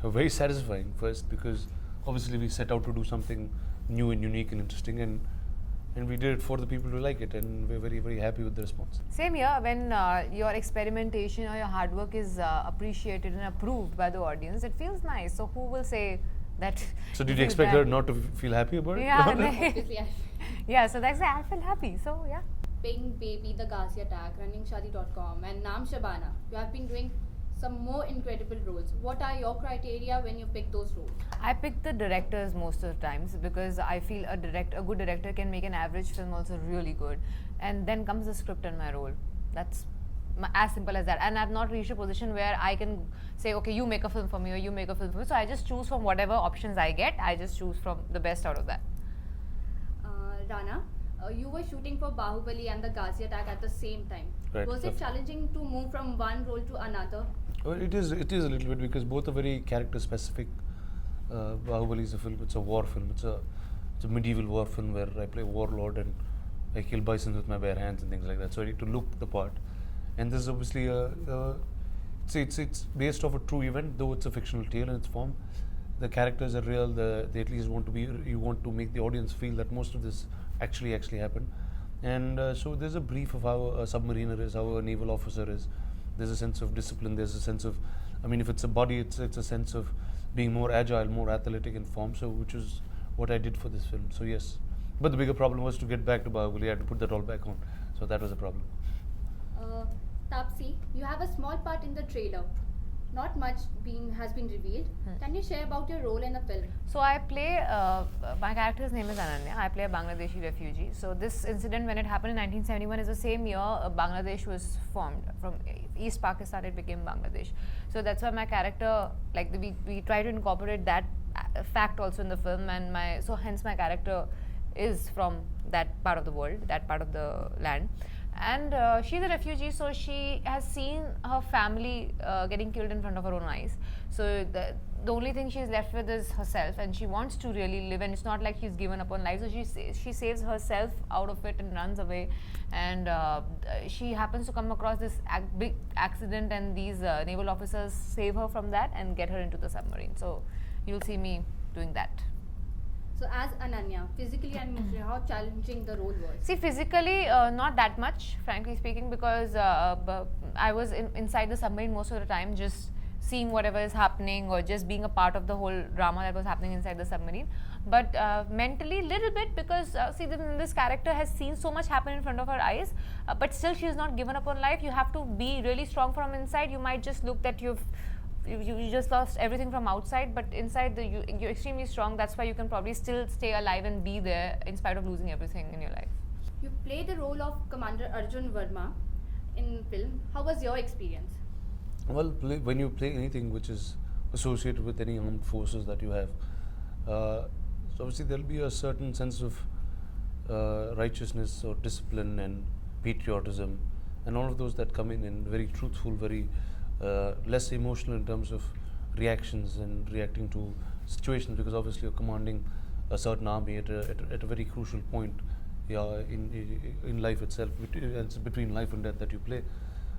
Very satisfying first, because obviously we set out to do something new and unique and interesting, and we did it for the people who like it, and we're very, very happy with the response. Same here, when your experimentation or your hard work is appreciated and approved by the audience, it feels nice. So who will say that? So did you expect her not to feel happy about it? Yeah, Obviously, yeah, so that's I feel happy. So yeah. Pink Baby, The Ghazi Attack, RunningShadi.com, and Naam Shabana. You have been doing some more incredible roles. What are your criteria when you pick those roles? I pick the directors most of the times, because I feel a good director can make an average film also really good, and then comes the script and my role. That's as simple as that. And I've not reached a position where I can say, okay, you make a film for me or you make a film for me. So I just choose from whatever options I get. I just choose from the best out of that. Rana, you were shooting for Bahubali and the Ghazi Attack at the same time. Right. Was it challenging to move from one role to another? Well, it is a little bit, because both are very character specific. Bahubali is a film, it's a war film, it's a medieval war film where I play a warlord and I kill bisons with my bare hands and things like that. So I need to look the part. And this is obviously it's based off a true event, though it's a fictional tale in its form. The characters are real. They at least want to be. You want to make the audience feel that most of this actually happened. And so there's a brief of how a submariner is, how a naval officer is. There's a sense of discipline. There's a sense of, I mean, if it's a body, it's a sense of being more agile, more athletic in form. So which is what I did for this film. So yes, but the bigger problem was to get back to Bahubali. I had to put that all back on. So that was a problem. Taapsee, you have a small part in the trailer. Not much has been revealed. Can you share about your role in the film? So I play, my character's name is Ananya. I play a Bangladeshi refugee. So this incident, when it happened in 1971, is the same year Bangladesh was formed. From East Pakistan, it became Bangladesh. So that's why my character, like we try to incorporate that fact also in the film, and hence my character is from that part of the world, that part of the land. And she's a refugee, so she has seen her family getting killed in front of her own eyes. So the only thing she's left with is herself, and she wants to really live, and it's not like she's given up on life. So she saves herself out of it and runs away, and she happens to come across this big accident, and these naval officers save her from that and get her into the submarine. So you'll see me doing that. So as Ananya, physically and mentally, how challenging the role was? See, physically, not that much, frankly speaking, because I was inside the submarine most of the time, just seeing whatever is happening or just being a part of the whole drama that was happening inside the submarine. But mentally, little bit, because see, this character has seen so much happen in front of her eyes, but still she has not given up on life. You have to be really strong from inside. You might just look that you just lost everything from outside, but inside you're extremely strong. That's why you can probably still stay alive and be there in spite of losing everything in your life. You play the role of Commander Arjun Verma in film. How was your experience? Well, when you play anything which is associated with any armed forces that you have, so obviously there'll be a certain sense of righteousness or discipline and patriotism, and all of those that come in very truthful, very less emotional in terms of reactions and reacting to situations, because obviously you're commanding a certain army at a very crucial point in life itself. It's between life and death that you play.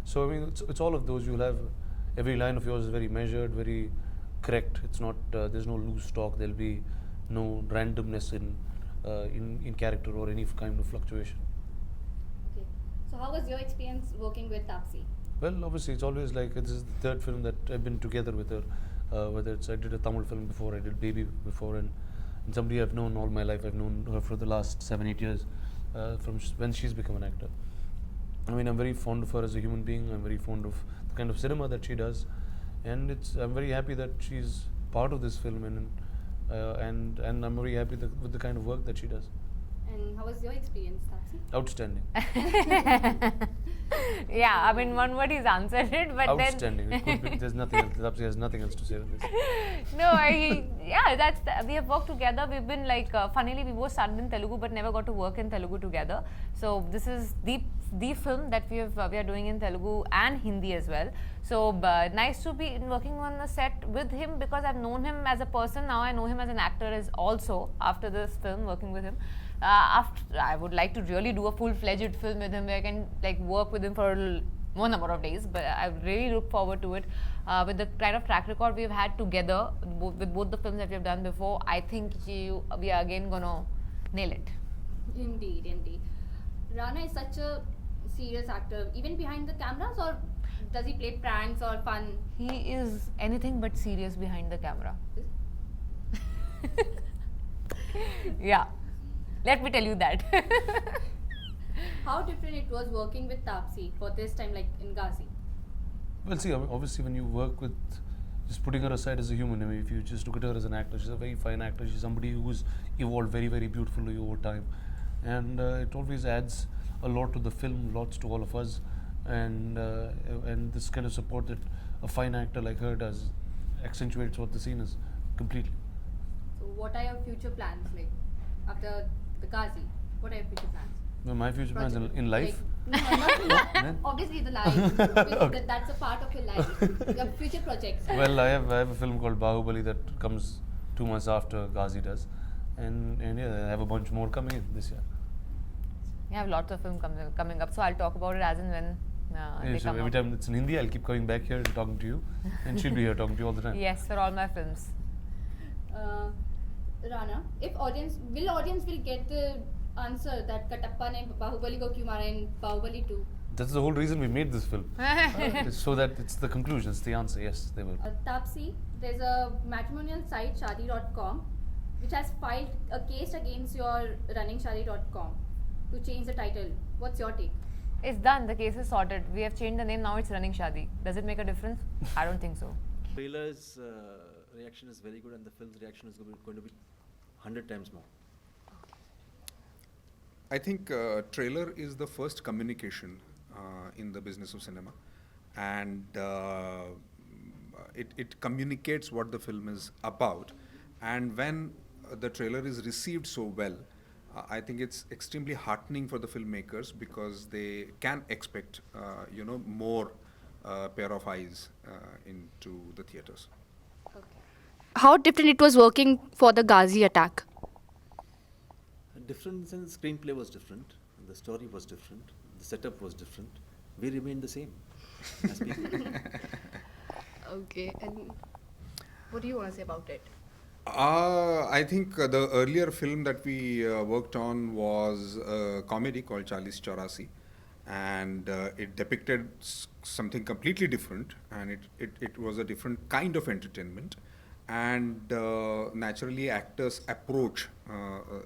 So I mean, it's all of those. You'll have every line of yours is very measured, very correct. It's not there's no loose talk. There'll be no randomness in character or any kind of fluctuation. Okay. So how was your experience working with Taapsee? Well, obviously, it's always like this is the third film that I've been together with her. Whether it's I did a Tamil film before, I did Baby before, and somebody I've known all my life. I've known her for the last 7-8 years, from when she's become an actor. I mean, I'm very fond of her as a human being. I'm very fond of the kind of cinema that she does, and I'm very happy that she's part of this film, and I'm very happy with the kind of work that she does. And how was your experience, Taapsee? Outstanding. Yeah, I mean, one word he's answered it, but outstanding. It could be, there's nothing else. Taapsee has nothing else to say to this. No, we have worked together. We've been like, funnily, we both started in Telugu, but never got to work in Telugu together. So this is the film that we are doing in Telugu and Hindi as well. So nice to be working on a set with him, because I've known him as a person. Now I know him as an actor as also after this film, working with him. After I would like to really do a full-fledged film with him where I can like work with him for more number of days, but I really look forward to it. With the kind of track record we've had together, with both the films that we've done before, I think we are again gonna nail it. Indeed, indeed. Rana is such a serious actor, even behind the cameras, or does he play pranks or fun? He is anything but serious behind the camera. Yeah, let me tell you that. How different it was working with Taapsee for this time, like in Ghazi? Well, see, I mean, obviously, when you work with, just putting her aside as a human, I mean, if you just look at her as an actor, she's a very fine actor. She's somebody who's evolved very, very beautifully over time. And it always adds a lot to the film, lots to all of us. And this kind of support that a fine actor like her does accentuates what the scene is completely. So, what are your future plans like after the Ghazi? What are your future plans? Well, my future plans in life. Like, no, not Then? obviously the life. Okay. That's a part of your life. Your future projects. Well, I have a film called Daggubati that comes 2 months after Ghazi does, and yeah, I have a bunch more coming in this year. We have lots of films coming up, so I'll talk about it as and when Yeah, they so come every out. time it's in Hindi, I'll keep coming back here and talking to you, and she'll be here talking to you all the time. Yes, for all my films. Rana, if audience will get the answer that Katappa ne Bahubali ko kyun mara in Bahubali 2? That's the whole reason we made this film, so that it's the conclusion, it's the answer. Yes, they will. Taapsee, there's a matrimonial site shadi.com which has filed a case against your running shadi.com to change the title. What's your take? It's done. The case is sorted. We have changed the name. Now it's Running Shadi. Does it make a difference? I don't think so. Trailer's reaction is very good, and the film's reaction is going to be 100 times more. I think trailer is the first communication in the business of cinema, and it communicates what the film is about. And when the trailer is received so well, I think it's extremely heartening for the filmmakers, because they can expect more pair of eyes into the theaters. How different it was working for the Ghazi attack? Difference in the screenplay was different, the story was different, the setup was different. We remained the same as people. Okay, and what do you want to say about it? I think the earlier film that we worked on was a comedy called 4084, and it depicted something completely different, and it was a different kind of entertainment. And naturally, actors approach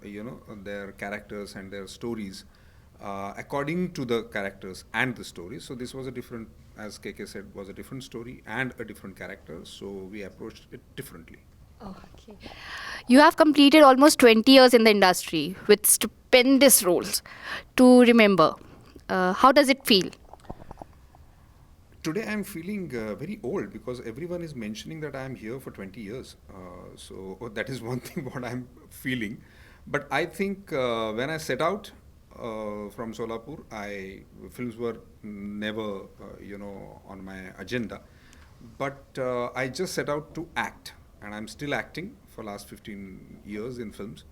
their characters and their stories according to the characters and the stories. So this was a different, as KK said, was a different story and a different character. So we approached it differently. Oh, okay. You have completed almost 20 years in the industry with stupendous roles to remember. How does it feel? Today I'm feeling very old, because everyone is mentioning that I'm here for 20 years. So that is one thing what I'm feeling. But I think when I set out from Solapur, films were never on my agenda. But I just set out to act, and I'm still acting for last 15 years in films.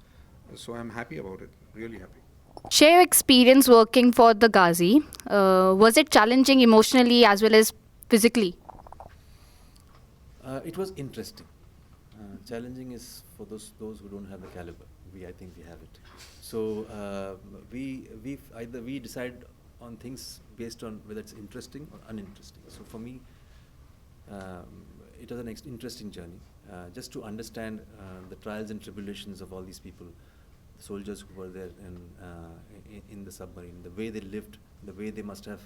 So I'm happy about it, really happy. Share your experience working for the Ghazi. Was it challenging emotionally as well as physically? It was interesting. Challenging is for those who don't have the caliber. I think we have it. So we decide on things based on whether it's interesting or uninteresting. So for me, it was an interesting journey, just to understand the trials and tribulations of all these people, the soldiers who were there in the submarine, the way they lived, the way they must have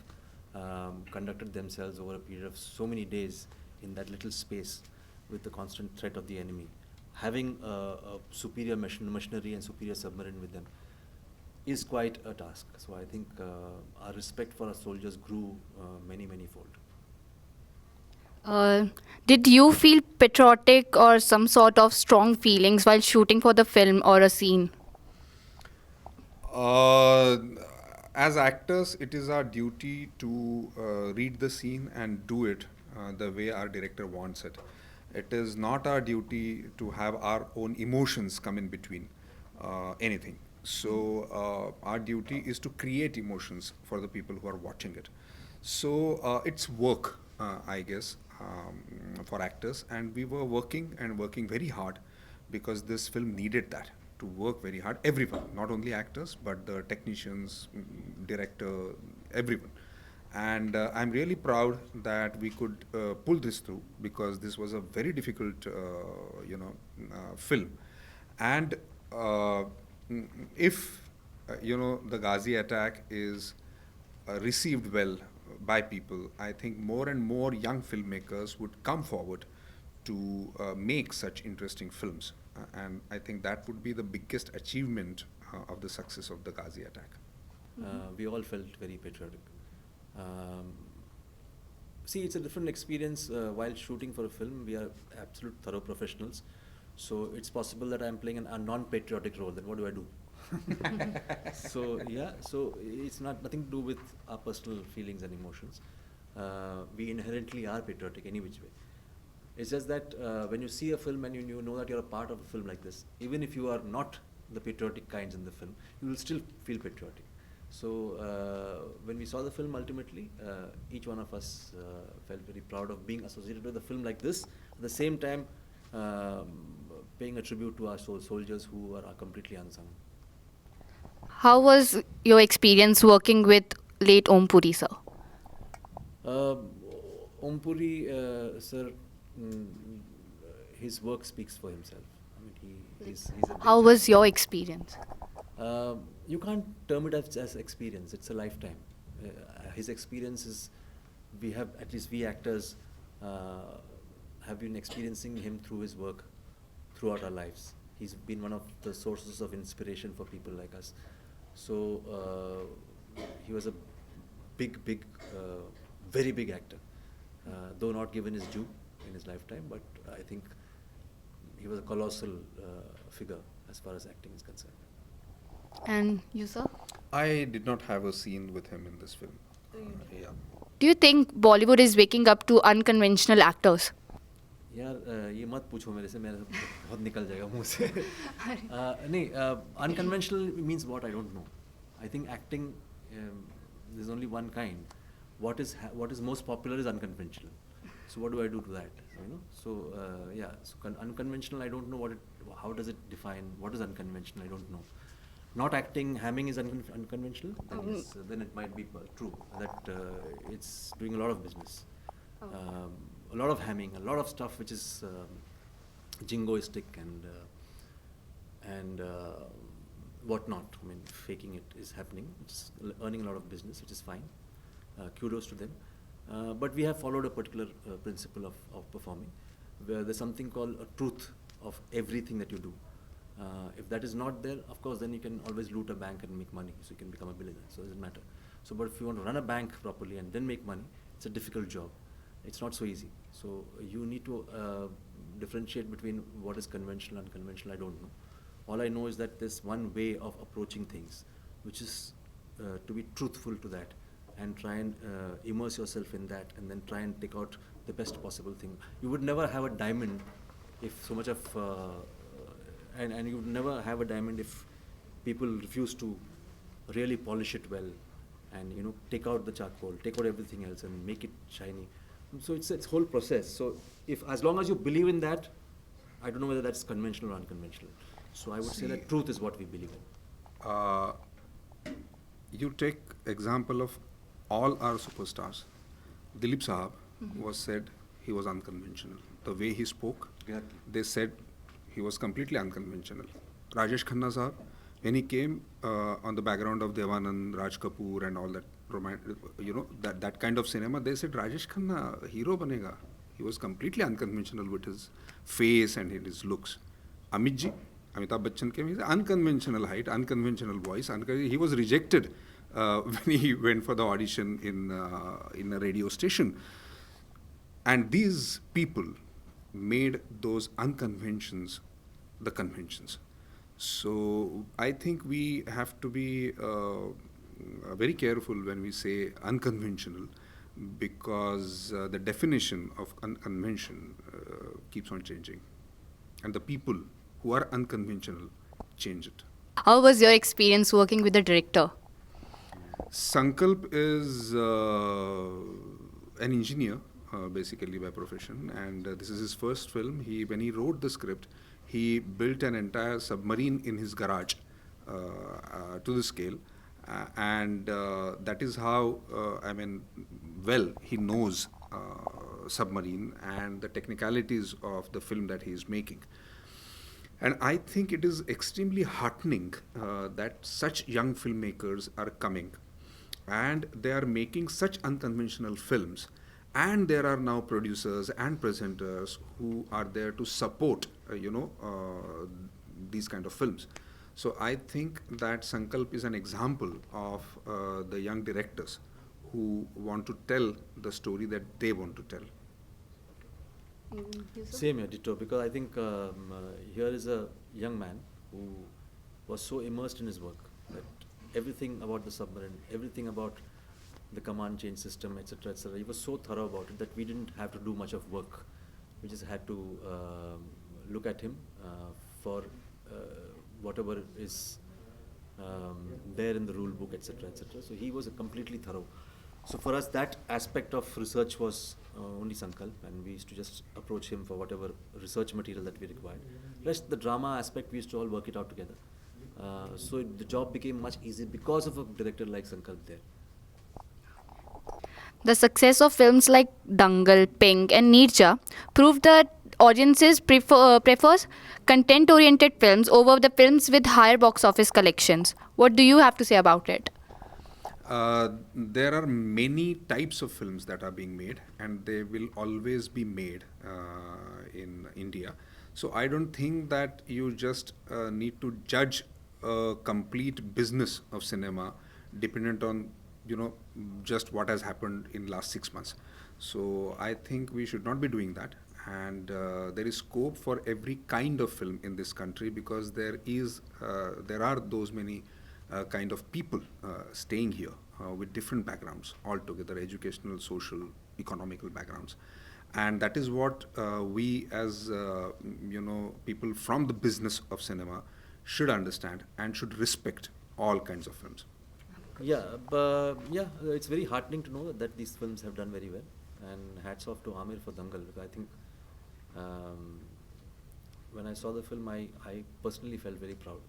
conducted themselves over a period of so many days in that little space with the constant threat of the enemy. Having a superior machinery and superior submarine with them is quite a task. So I think our respect for our soldiers grew many fold. Did you feel patriotic or some sort of strong feelings while shooting for the film or a scene? As actors, it is our duty to read the scene and do it the way our director wants it. It is not our duty to have our own emotions come in between anything. So our duty is to create emotions for the people who are watching it. So it's work, I guess, for actors, and we were working very hard because this film needed that to work very hard. Everyone, not only actors, but the technicians, director, everyone. And I'm really proud that we could pull this through because this was a very difficult, film. And if the Ghazi attack is received well by people, I think more and more young filmmakers would come forward to make such interesting films. And I think that would be the biggest achievement of the success of the Ghazi attack. We all felt very patriotic. See, it's a different experience while shooting for a film. We are absolute thorough professionals. So it's possible that I'm playing a non-patriotic role. Then what do I do? So yeah, so it's nothing to do with our personal feelings and emotions. We inherently are patriotic any which way. It's just that when you see a film and you know that you're a part of a film like this, even if you are not the patriotic kinds in the film, you will still feel patriotic. So when we saw the film, ultimately, each one of us felt very proud of being associated with a film like this. At the same time, paying a tribute to our soldiers who are completely unsung. How was your experience working with late Om Puri sir? Om Puri, sir, his work speaks for himself. I mean, he's a big How was your experience? You can't term it as experience. It's a lifetime. His experience is, at least we actors, have been experiencing him through his work throughout our lives. He's been one of the sources of inspiration for people like us. So he was a big, very big actor, though not given his due in his lifetime, but I think he was a colossal figure as far as acting is concerned. And you, sir? I did not have a scene with him in this film. Yeah. Do you think Bollywood is waking up to unconventional actors? यार ये मत पूछो मेरे से बहुत निकल जाएगा मुंह से नहीं unconventional means what I don't know. I think acting there's only one kind. What is most popular is unconventional. So what do I do to that? So yeah, so unconventional, I don't know how does it define what is unconventional. I don't know. Not acting, hamming is unconventional. Then, yes, then it might be true that it's doing a lot of business. A lot of hamming, a lot of stuff which is jingoistic and whatnot. I mean, faking it is happening. It's earning a lot of business, which is fine. Kudos to them. But we have followed a particular principle of performing, where there's something called a truth of everything that you do. If that is not there, of course, then you can always loot a bank and make money, so you can become a billionaire. So it doesn't matter. So, but if you want to run a bank properly and then make money, it's a difficult job. It's not so easy. So you need to differentiate between what is conventional and unconventional. I don't know. All I know is that there's one way of approaching things, which is to be truthful to that and try and immerse yourself in that and then try and take out the best possible thing. You would never have a diamond if so much of and you would never have a diamond if people refuse to really polish it well and take out the charcoal, take out everything else and make it shiny. So it's a whole process. So as long as you believe in that, I don't know whether that's conventional or unconventional. So I would say that truth is what we believe in. You take example of all our superstars. Dilip Sahab was said he was unconventional. The way he spoke, they said he was completely unconventional. Rajesh Khanna Sahab, when he came on the background of Devanand, Raj Kapoor and all that, that kind of cinema, they said Rajesh Khanna hero banega. He was completely unconventional with his face and his looks. Amit ji, Amitabh Bachchan came, he's unconventional height, unconventional voice. He was rejected when he went for the audition in a radio station. And these people made those unconventions the conventions. So I think we have to be very careful when we say unconventional, because the definition of unconvention keeps on changing, and the people who are unconventional change it. How was your experience working with the director? Sankalp is an engineer, basically by profession, and this is his first film. When he wrote the script, he built an entire submarine in his garage to the scale, and that is how he knows submarine and the technicalities of the film that he is making. And I think it is extremely heartening that such young filmmakers are coming and they are making such unconventional films. And there are now producers and presenters who are there to support, these kind of films. So I think that Sankalp is an example of the young directors who want to tell the story that they want to tell. Same here, ditto, because I think here is a young man who was so immersed in his work that everything about the submarine, everything about the command change system, etc., etc., he was so thorough about it that we didn't have to do much of work. We just had to look at him for whatever is there in the rule book, etc., etc. So he was completely thorough. So for us, that aspect of research was only Sankalp, and we used to just approach him for whatever research material that we required. Rest, the drama aspect, we used to all work it out together. So the job became much easier because of a director like Sankalp there. The success of films like Dangal, Pink and Neerja proved that audiences prefers content-oriented films over the films with higher box office collections. What do you have to say about it? There are many types of films that are being made, and they will always be made in India. So I don't think that you just need to judge a complete business of cinema dependent on just what has happened in last 6 months. So I think we should not be doing that, and there is scope for every kind of film in this country, because there are those many kind of people staying here with different backgrounds altogether, educational, social, economical backgrounds. And that is what we as people from the business of cinema should understand and should respect all kinds of films. It's very heartening to know that these films have done very well, and hats off to Amir for Dangal, because I think when I saw the film, I personally felt very proud.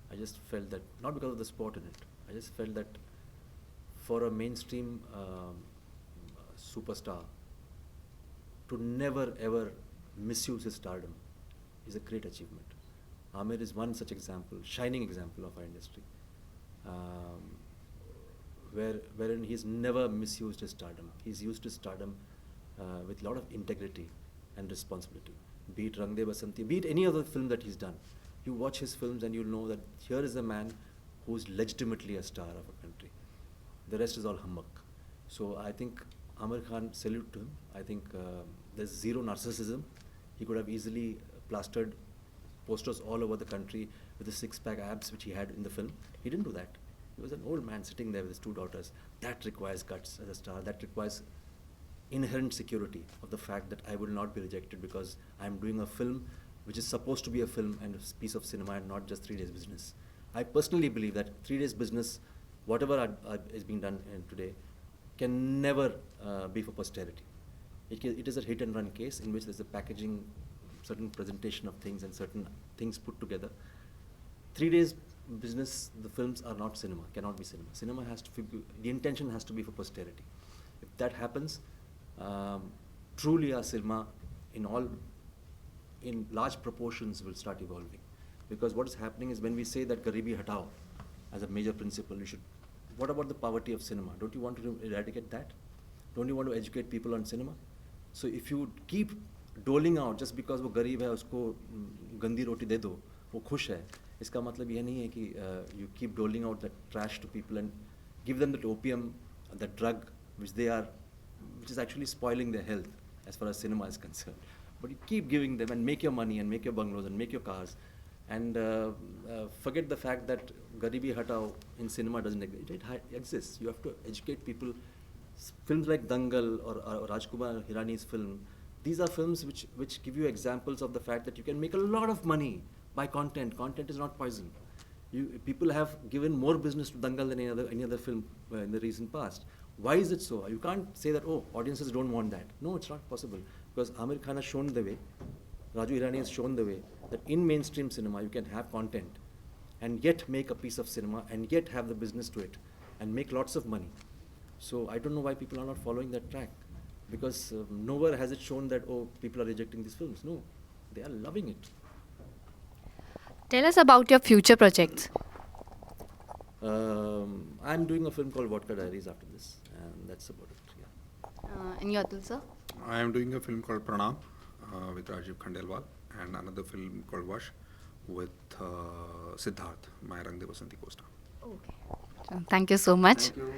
I just felt that, not because of the sport in it, I just felt that for a mainstream superstar to never ever misuse his stardom is a great achievement. Amir is one such example, shining example of our industry, wherein he's never misused his stardom. He's used his stardom with a lot of integrity and responsibility. Be it Rang De Basanti, be it any other film that he's done. You watch his films and you'll know that here is a man who's legitimately a star of a country. The rest is all humbug. So I think Amir Khan, salute to him. I think there's zero narcissism. He could have easily plastered posters all over the country with the six-pack abs which he had in the film. He didn't do that. He was an old man sitting there with his two daughters. That requires guts as a star. That requires inherent security of the fact that I will not be rejected because I'm doing a film which is supposed to be a film and a piece of cinema and not just 3 days business. I personally believe that 3 days business, whatever is being done today, can never be for posterity. It is a hit and run case in which there's a packaging, certain presentation of things and certain things put together. 3 days business, the films are not cinema, cannot be cinema. Cinema has to be, the intention has to be for posterity. If that happens, truly our cinema in large proportions will start evolving. Because what is happening is when we say that Garibi Hatao as a major principle, what about the poverty of cinema? Don't you want to eradicate that? Don't you want to educate people on cinema? So if you keep doling out just because वो गरीब है उसको गंदी रोटी दे दो वो खुश है इसका मतलब ये नहीं है कि you keep doling out that trash to people and give them that opium, that drug which is actually spoiling their health as far as cinema is concerned. But you keep giving them and make your money and make your bungalows and make your cars and forget the fact that Garibi Hatao in cinema doesn't exist. It exists. You have to educate people. Films like Dangal or Rajkumar Hirani's film, these are films which give you examples of the fact that you can make a lot of money by content. Content is not poison. People have given more business to Dangal than any other film in the recent past. Why is it so? You can't say that, oh, audiences don't want that. No, it's not possible. Because Amir Khan has shown the way, Raju Irani has shown the way, that in mainstream cinema you can have content and yet make a piece of cinema and yet have the business to it and make lots of money. So I don't know why people are not following that track. Because nowhere has it shown that, oh, people are rejecting these films. No, they are loving it. Tell us about your future projects. I'm doing a film called Vodka Diaries after this, and that's about it. Yeah. And Yatul sir? I am doing a film called Pranam with Rajiv Khandelwal, and another film called Vash with Siddharth, my Rang De Basanti co-star. Okay. Thank you so much. Thank you.